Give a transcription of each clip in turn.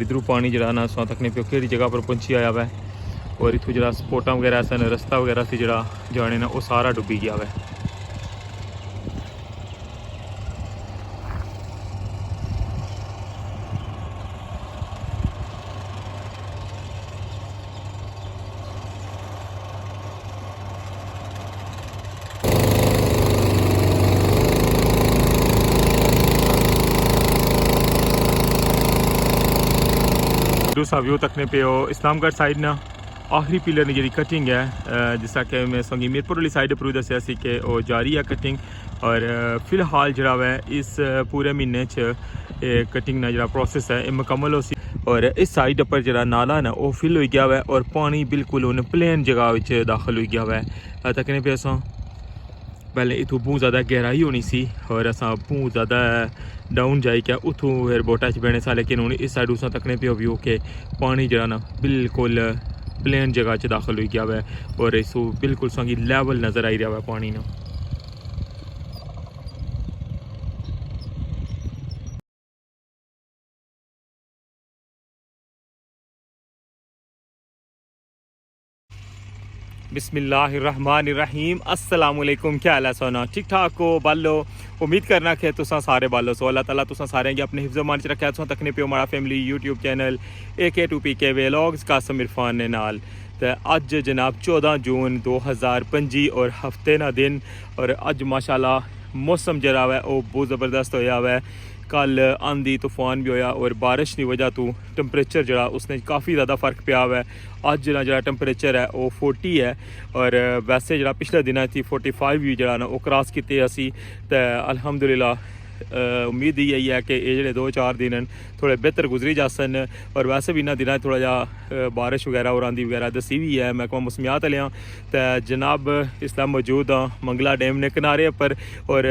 इधरों पानी जरा ना असां तकने पियो केड़ी जगह पर पहुंची आया वै और इत्थों जरा स्पोर्टां वगैरह सन रस्ता वगैरह से जरा जाने ना वो सारा डुबी गया वै। दूसरा व्यू तकने पे इस्लामगढ़ साइड ना आखिरी पिलर ने जी कटिंग है जिसका कि मैं संगी मीरपुर वाली साइड पर दसिया सी कि वो जारी है कटिंग और फिलहाल जरा वै इस पूरे महीने च कटिंग ना जरा प्रोसेस है मुकम्मल हो सी और इस साइड पर जरा नाला ना वो फिल हो गया वै और पानी बिल्कुल उन प्लेन जगह दाखिल हो गया वै। तकने पे असां पहले इतों बहुत ज़्यादा गहराई होनी सी और असां बहुत ज़्यादा डाउन जाई क्या उतों फिर बोटा च बहने सा लेकिन हूँ इस साइड उसा तकने पे व्यू के पानी जरा ना बिल्कुल प्लेन जगह च दाखिल हो गया वै और इसो बिल्कुल संगी लैवल नज़र आई रहा है पानी ना। बिस्मिल्लाहिर्रहमानिर्रहीम अस्सलामुअलैकुम। क्या हाल है सोना ठीक ठाक हो बालो उम्मीद करना कि तुसा सारे बालो सो अल्लाह ताला तुसा सारे गी अपने हिफ्ज़ मान च रखा तुसा तकने पे हमारा family YouTube channel AK2PK vlogs कासम इरफान ने नाल तो अज जनाब 14 जून 2025 और हफ्ते ना दिन और अज माशाल्लाह मौसम जरा है वो बहुत ज़बरदस्त होया हुआ है। कल आंधी तूफान भी होया और बारिश की वजह तो टैंपरेचर जरा उसने काफ़ी ज़्यादा फ़र्क पिया हुआ है। अज ना जरा टैंपरेचर है वो 40 है और वैसे जरा पिछले दिनों 45 भी जरा ना वो क्रॉस किए असी तो अल्हम्दुलिल्लाह उम्मीद यही है कि ये जो 2-4 दिन थोड़े बेहतर गुजरी जासन और वैसे भी इन्होंने दिनों थोड़ा जहा बारिश वगैरह और आंधी वगैरह दसी भी है महकमा मौसमियात लिया तो जनाब इसलिए मौजूद हाँ मंगला डैम ने किनारे पर और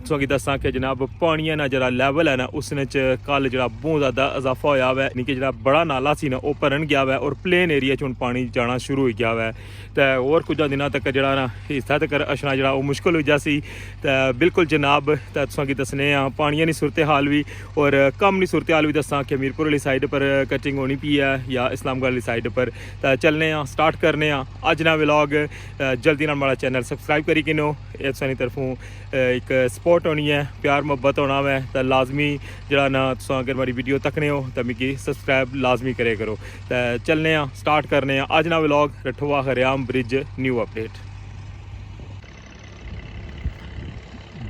तुसेंगी दसां कि जनाब पानिया ना जरा लैवल है ना उसने कल जरा बहुत ज़्यादा इजाफा होया हुआ है यानी कि जरा बड़ा नाला सी ना वो भरन गया हुआ है और प्लेन एरिया हूँ पानी जाना शुरू हो गया हुआ है तो और कुछ दिनों तक जरा ना हिस्सा तक अछना जरा वो मुश्किल हो जासी तो बिल्कुल जनाब तो तुसेंगी दसने पानिया की सूरत हाल भी और कम की सूरत हाल भी दसा कि मीरपुर वाली साइड पर कटिंग होनी पी है या इस्लामगढ़ वाली साइड पर तो चलने स्टार्ट करने अज ना व्लॉग जल्दी ना हमारा चैनल सबसक्राइब करी किनो सारी तरफों एक सपोर्ट होनी है प्यार मुहब्बत होना वै तो लाजमी जरा ना तुस अगर मेरी वीडियो तकने हो तो मिगी सबसक्राइब लाजमी करे करो तो चलने स्टार्ट करने अज ना व्लॉग रठोवा हरियाम ब्रिज न्यू अपडेट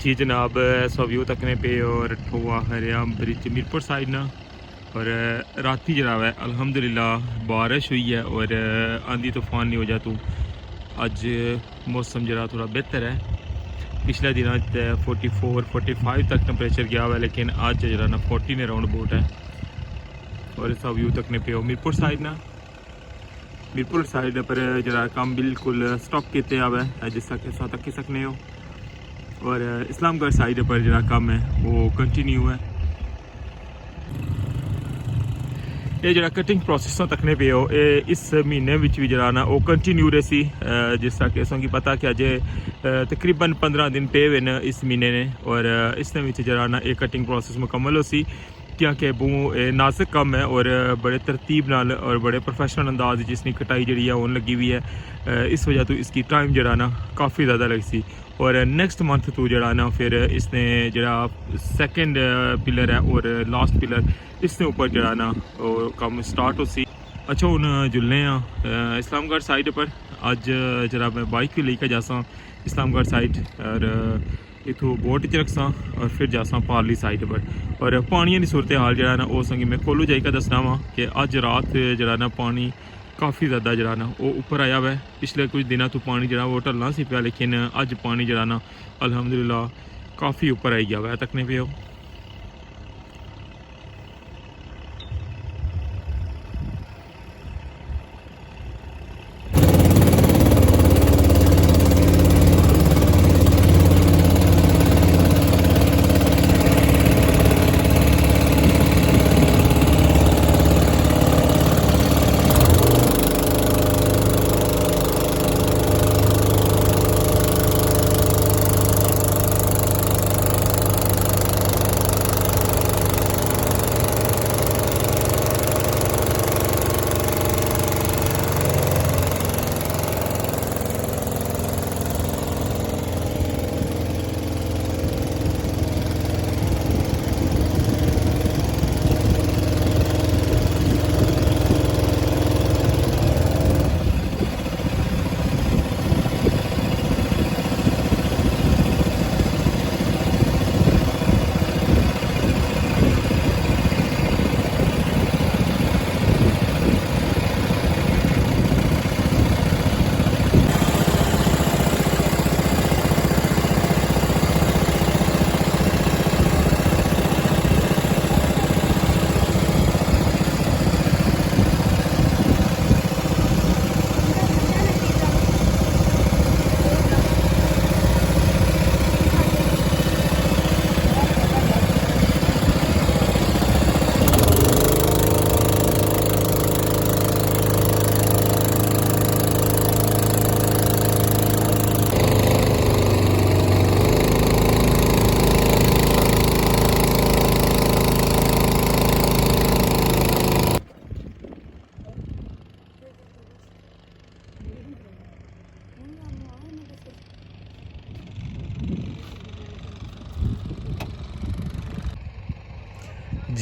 जी जनाब सो व्यू तकने पे और ठोआ हरियाम ब्रिज मीरपुर साइड ना और राती जरा है अल्हम्दुलिल्लाह बारिश हुई है और आंधी तूफान नहीं हो जा तो अज मौसम जरा थोड़ा बेहतर है। पिछले दिन 44-45 तक टैंपरेचर गया हुआ है लेकिन आज जरा ना 40 ने राउंड बोट है और इसका व्यू तकने पे मीरपुर साइड ना मीरपुर साइड पर जरा काम बिल्कुल स्टॉप किए हुआ है जिसका कि तक सकने हो और इस्लामगढ़ साइड पर जरा काम है वो कंटिन्यू है। ये जरा कटिंग प्रोसेस तकने पे हो इस महीने भी जरा ना वो कंटिन्यू रही जिस तरह कि असेंगी पता कि अजे तकरीबन 15 दिन पे हुए न इस महीने ने और इसने जरा ना एक कटिंग प्रोसेस मुकम्मल हो सी क्योंकि वो नाजुक कम है और बड़े तरतीब नाल और बड़े प्रोफेशनल अंदाज जिसकी कटाई जी है होने लगी हुई है इस वजह तो इसकी टाइम जरा ना काफ़ी ज़्यादा लग सी और नेक्स्ट मंथ तो जरा ना फिर इसने जरा सेकंड पिलर है और लास्ट पिलर इसने ऊपर जरा ना काम स्टार्ट हो सी। अच्छा हूँ जुलने इस्लामगढ़ साइड पर अज जरा मैं बाइक भी लेकर जासा इस्लामगढ़ साइड और इतों बोट च रखसा और फिर जासा पारली साइड पर और पानिया की सूरत हाल जरा ना वो संगी मैं खोलू जाइका दसना वा कि अज रात जरा ना पानी काफ़ी ज़्यादा जरा ना वो ऊपर आया हुआ है। पिछले कुछ दिनों तो पानी जरा वो ढलना सी पाया लेकिन अज पानी जरा ना अल्हम्दुलिल्लाह काफ़ी ऊपर आई गया हुआ है तकने पे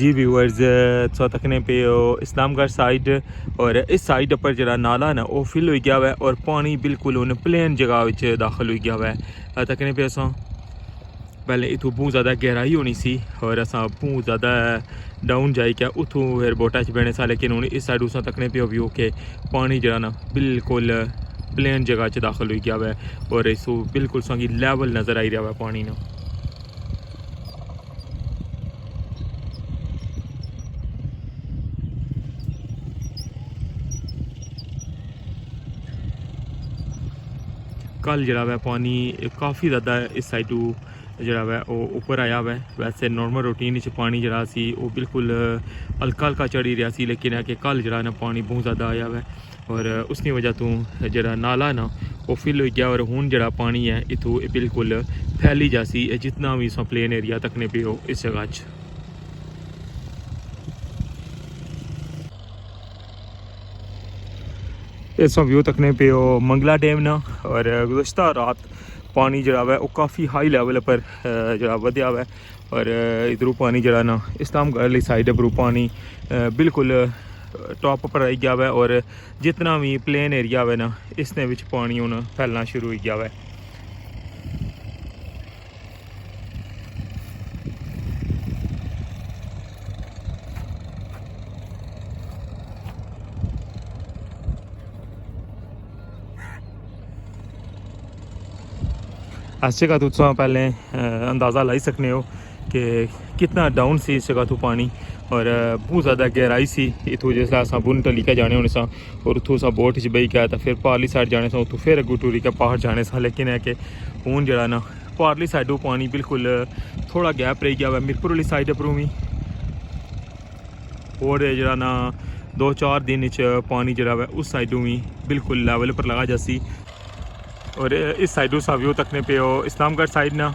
जी व्यूअर्स तो तकने पे इस्लामगढ़ साइड और इस साइड पर जरा नाला ना वो फिल हो गया हुआ है और पानी बिल्कुल उन प्लेन जगह विच दाखिल हो गया हुआ है तकने पे असां पहले इतों बहुत ज़्यादा गहराई होनी सी और असां बहुत ज़्यादा डाउन जाई क्या उतों फिर बोटा च बहने सा लेकिन हूँ इस साइड उसा तकने पे व्यू के पानी जरा ना बिल्कुल प्लेन जगह च दाखिल हो गया हुआ है और इसो बिल्कुल संगी लेवल नज़र आई रहा है पानी ना। कल जरा वह पानी काफ़ी ज़्यादा इस साइडू जरा वह ऊपर आया हुआ है। वैसे नॉर्मल रूटीन पानी जरा सी वो बिल्कुल हल्का हल्का चढ़ी रहा सी लेकिन है कि कल जरा ना पानी बहुत ज़्यादा आया हुआ है और उसकी वजह तो जरा नाला ना वो फिल हो गया और हूँ जरा पानी है इतों बिल्कुल फैली जासी जितना भी इस प्लेन एरिया तकने पे हो इस जगह च। इस व्यू तकने पे हो मंगला डैम ना और गुज़श्ता रात पानी जरा है वो काफ़ी हाई लेवल पर जरा वधिया हुआ है और इधरों पानी जरा ना इस्लामगढ़ वाली साइड पर पानी बिल्कुल टॉप पर आई गया हुआ है और जितना भी प्लेन एरिया है ना इसने विच पानी हूँ फैलना शुरू हो गया हुआ है। इस जगह तो तुम पहले अंदाज़ा लाई सकते हो कि कितना डाउन सी इस जगह तो पानी और बहुत ज़्यादा गहराई सी इतों जिसलै अस बुन टली के जाने होने सा और उतों अस बोट च बही गया तो फिर पारली साइड जाने सा उतों फिर अगू टूरी के पहाड़ जाने सा लेकिन है कि हूँ जरा ना पारली साइडों पानी बिल्कुल थोड़ा गैप रह गया हुआ मिरपुर वाली साइड पर भी और जरा ना 2-4 दिन पानी जरा है उस साइडों भी बिल्कुल लेवल पर लगा जासी और इस साइडों सा व्यू तकने पे इस्लामगढ़ साइड ना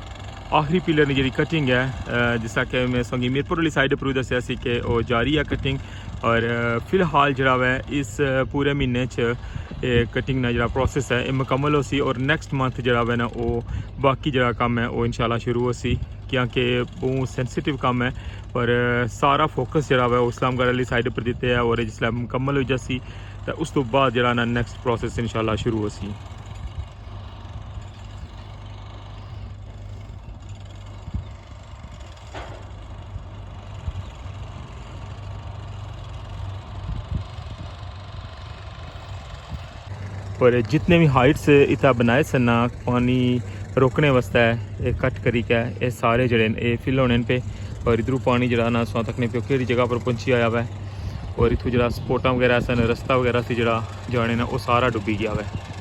आखिरी पिलर की जी कटिंग है जिस कि मैं संगी मीरपुर वाली साइड पर दसिया सी कि वो जारी है कटिंग और फिलहाल जरा है इस पूरे महीने कटिंग ना जरा प्रोसेस है मुकम्मल हो सी और नैक्सट मंथ जरा है ना वो बाकी जरा काम है वो इंशाल्लाह शुरू हो सी क्योंकि बहुत सेंसिटिव काम है और सारा फोकस जरा है इस्लामगढ़ वाली साइड पर दिते है और जिसलै मुकम्मल हो जासी तो उस तो बाद जरा ना नैक्सट प्रोसेस इंशाल्लाह शुरू हो सी। और जितने भी हाइट्स इतना बनाए सन पानी रोकने वास्ते ये कट करी के ये सारे जड़े ये फिल होने पे और इधरों पानी जरा ना सौ तकने पे कि जगह पर पहुंची आया हुआ है और इतों जरा स्पोर्टा वगैरह सन रस्ता वगैरह से जरा जाने ना वो सारा डुबी गया हुआ है।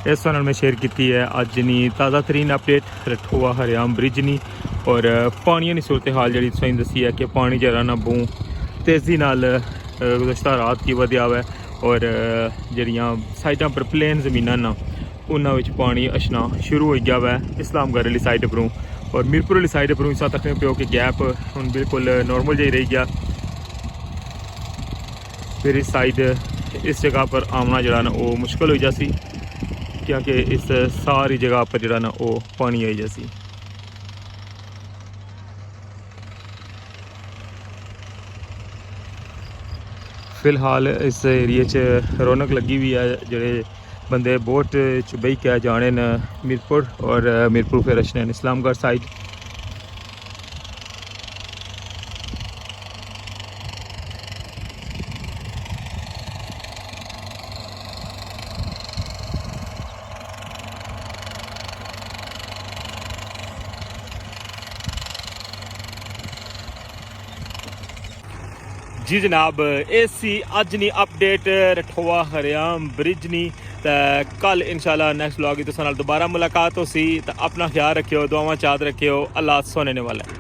इस चैनल में शेयर की है अज नी ताज़ा तरीन अपडेट रठोआ हरियाम ब्रिज नी और पानी की सूरत हाल जी तुसें दसी है कि पानी जरा ना बहुत तेज़ी नाल गुज़श्ता रात की वधिया है और जड़ियाँ साइडों पर प्लेन जमीन ना उन्होंने पानी अछना शुरू हो गया हुआ है इस्लामगढ़ वाली साइड परों और मीरपुर वाली साइड परों इस तकने पे कि गैप हम बिल्कुल नॉर्मल जी रह गया फिर इस साइड इस जगह पर आना जरा ना वो मुश्किल हो जासी क्योंकि इस सारी जगह पर जरा ना वो पानी आई जासी। फिलहाल इस एरिए च रौनक लगी हुई है जोड़े बंदे बोट च बही के जाने न मीरपुर और मीरपुर फिर अच्छे इस्लामगढ़ साइड। जी जनाब ऐसी अज नी अपडेट रठोआ हरियाम ब्रिज नी तो कल इंशाल्लाह नैक्सट व्लॉग तुसां नाल दोबारा मुलाकात हो सी तो अपना ख्याल रखियो दुआवां चाद रखियो अल्लाह सोने वाला है।